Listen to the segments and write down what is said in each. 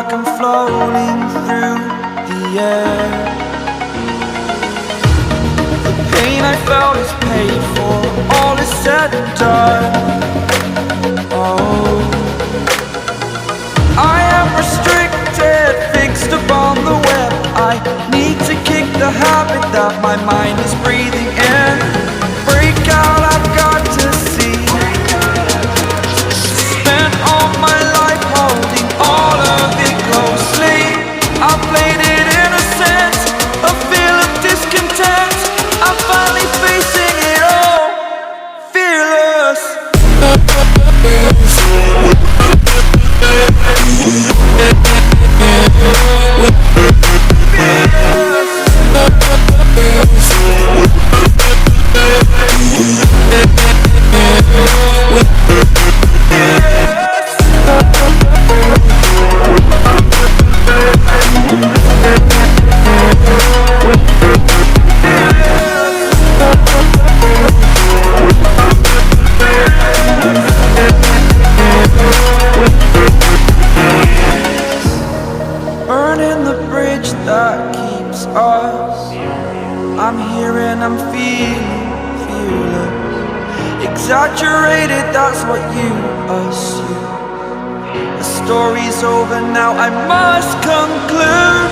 like I'm floating through the air. The pain I felt is paid for, all is said and done. Oh, I am restricted, fixed upon the web. I need to kick the habit that my mind is breathing in. Break out, I've got to see. Spent all my life holding all of it closely. I played it innocent, a feel of discontent. I'm finally facing it all, fearless. Burning the bridge that keeps us. I'm here and I'm feeling fearless. Exaggerated, that's what you assume. The story's over now, I must conclude.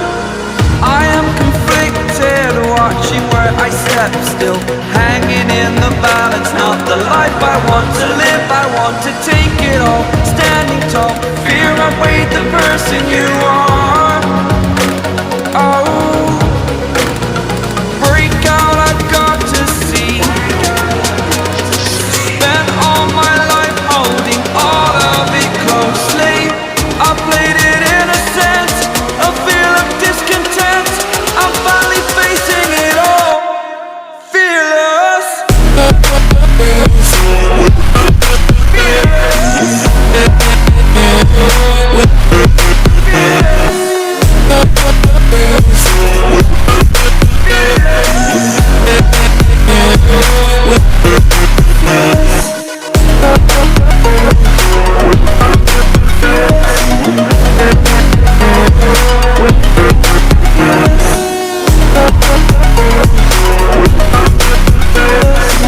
I am conflicted, watching where I step still, hanging in the balance. Not the life I want to live, I want to take it all. Standing tall, fear outweighed the person you are. Oh, break out, I've got to see. Spent all my life holding all of it closely. I played it innocent,